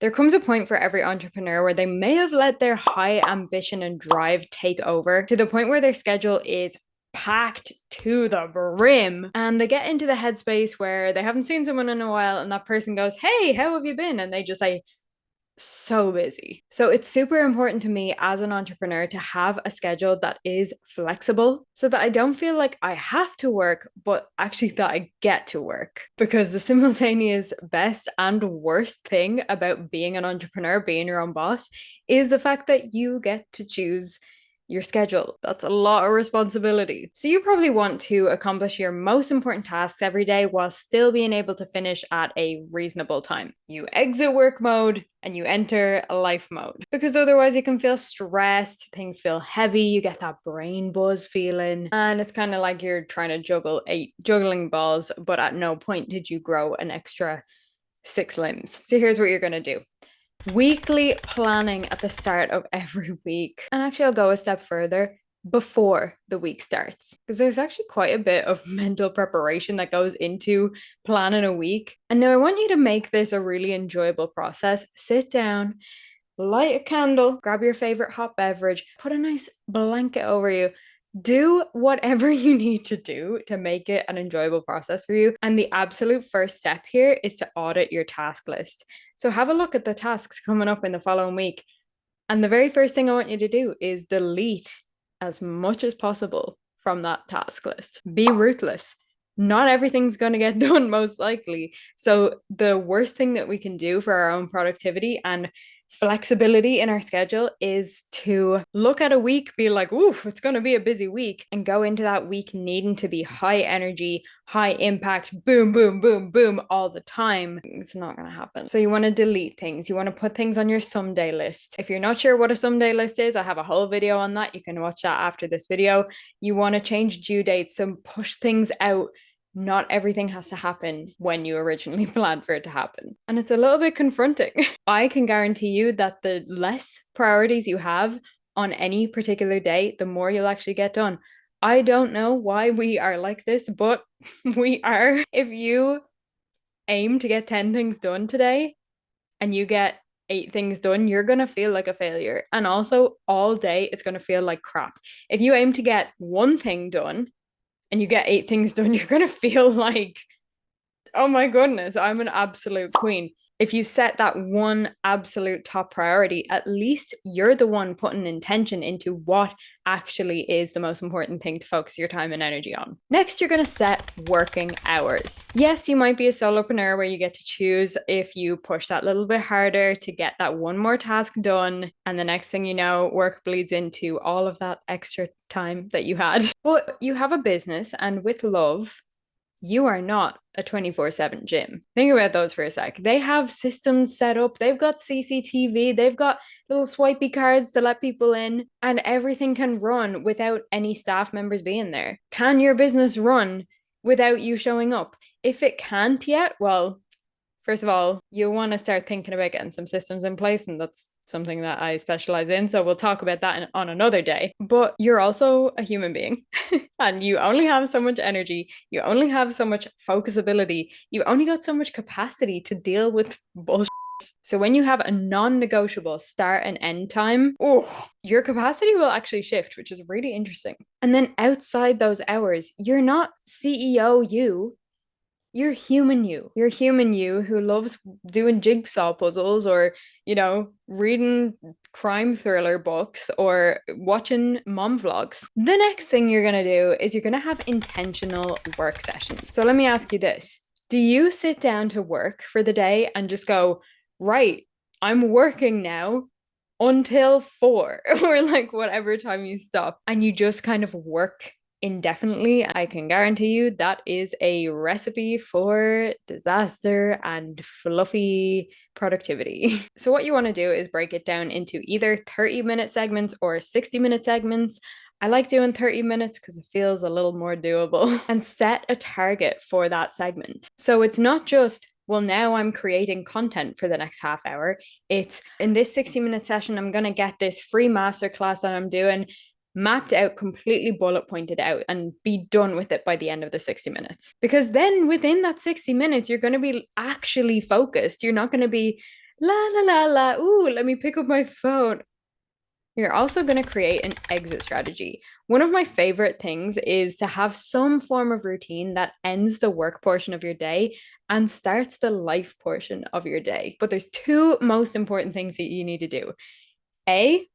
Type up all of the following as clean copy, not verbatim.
There comes a point for every entrepreneur where they may have let their high ambition and drive take over to the point where their schedule is packed to the brim and they get into the headspace where they haven't seen someone in a while and that person goes, "Hey, how have you been?" And they just say, "So busy." So it's super important to me as an entrepreneur to have a schedule that is flexible so that I don't feel like I have to work, but actually that I get to work. Because the simultaneous best and worst thing about being an entrepreneur, being your own boss, is the fact that you get to choose your schedule. That's a lot of responsibility. So you probably want to accomplish your most important tasks every day while still being able to finish at a reasonable time. You exit work mode and you enter life mode because otherwise you can feel stressed, things feel heavy, you get that brain buzz feeling, and it's kind of like you're trying to juggle 8 juggling balls, but at no point did you grow an extra 6 limbs. So here's what you're going to do. Weekly planning at the start of every week. And actually, I'll go a step further before the week starts because there's actually quite a bit of mental preparation that goes into planning a week. And now I want you to make this a really enjoyable process. Sit down, light a candle, grab your favorite hot beverage, put a nice blanket over you. Do whatever you need to do to make it an enjoyable process for you. And the absolute first step here is to audit your task list. So have a look at the tasks coming up in the following week. And the very first thing I want you to do is delete as much as possible from that task list. Be ruthless. Not everything's going to get done, most likely. So, the worst thing that we can do for our own productivity and flexibility in our schedule is to look at a week, be like, "Oof, it's going to be a busy week," and go into that week needing to be high energy, high impact, boom, boom, boom, boom all the time. It's not going to happen. So you want to delete things. You want to put things on your someday list. If you're not sure what a someday list is, I have a whole video on that. You can watch that after this video. You want to change due dates, so push things out. Not everything has to happen when you originally planned for it to happen. And it's a little bit confronting. I can guarantee you that the less priorities you have on any particular day, the more you'll actually get done. I don't know why we are like this, but we are. If you aim to get 10 things done today and you get 8 things done, you're going to feel like a failure. And also, all day, it's going to feel like crap. If you aim to get one thing done and you get 8 things done, you're going to feel like, oh my goodness, I'm an absolute queen. If you set that one absolute top priority, at least you're the one putting intention into what actually is the most important thing to focus your time and energy on. Next, you're going to set working hours. Yes, you might be a solopreneur where you get to choose if you push that little bit harder to get that one more task done. And the next thing you know, work bleeds into all of that extra time that you had. But you have a business, and with love, you are not a 24/7 gym. Think about those for a sec. They have systems set up, they've got CCTV, they've got little swipey cards to let people in, and everything can run without any staff members being there. Can your business run without you showing up? If it can't yet, well, first of all, you want to start thinking about getting some systems in place, and that's something that I specialize in. So we'll talk about that on another day. But you're also a human being, and you only have so much energy. You only have so much focusability. You've only got so much capacity to deal with bullshit. So when you have a non-negotiable start and end time, oh, your capacity will actually shift, which is really interesting. And then outside those hours, you're not CEO you, you're human you. You're human you who loves doing jigsaw puzzles or, reading crime thriller books or watching mom vlogs. The next thing you're going to do is you're going to have intentional work sessions. So let me ask you this. Do you sit down to work for the day and just go, right, I'm working now until 4 or like whatever time you stop, and you just kind of work indefinitely? I can guarantee you that is a recipe for disaster and fluffy productivity. So what you want to do is break it down into either 30-minute segments or 60-minute segments. I like doing 30 minutes because it feels a little more doable, and set a target for that segment. So it's not just, well, now I'm creating content for the next half hour. It's in this 60-minute session, I'm going to get this free masterclass that I'm doing mapped out, completely bullet pointed out, and be done with it by the end of the 60 minutes. Because then within that 60 minutes, you're going to be actually focused. You're not going to be La la la la. Ooh, let me pick up my phone. You're also going to create an exit strategy. One of my favorite things is to have some form of routine that ends the work portion of your day and starts the life portion of your day. But there's two most important things that you need to do. A,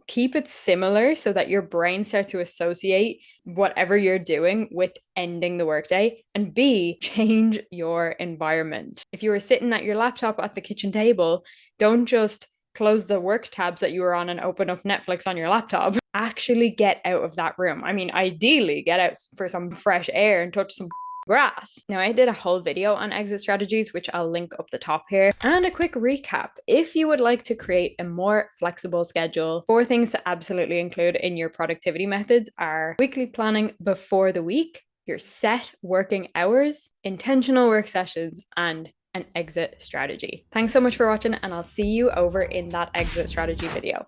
keep it similar so that your brain starts to associate whatever you're doing with ending the workday. And B, change your environment. If you were sitting at your laptop at the kitchen table, don't just close the work tabs that you were on and open up Netflix on your laptop. Actually get out of that room. I mean, ideally, get out for some fresh air and touch some grass. Now, I did a whole video on exit strategies, which I'll link up the top here. And a quick recap. If you would like to create a more flexible schedule, 4 things to absolutely include in your productivity methods are weekly planning before the week, your set working hours, intentional work sessions, and an exit strategy. Thanks so much for watching, and I'll see you over in that exit strategy video.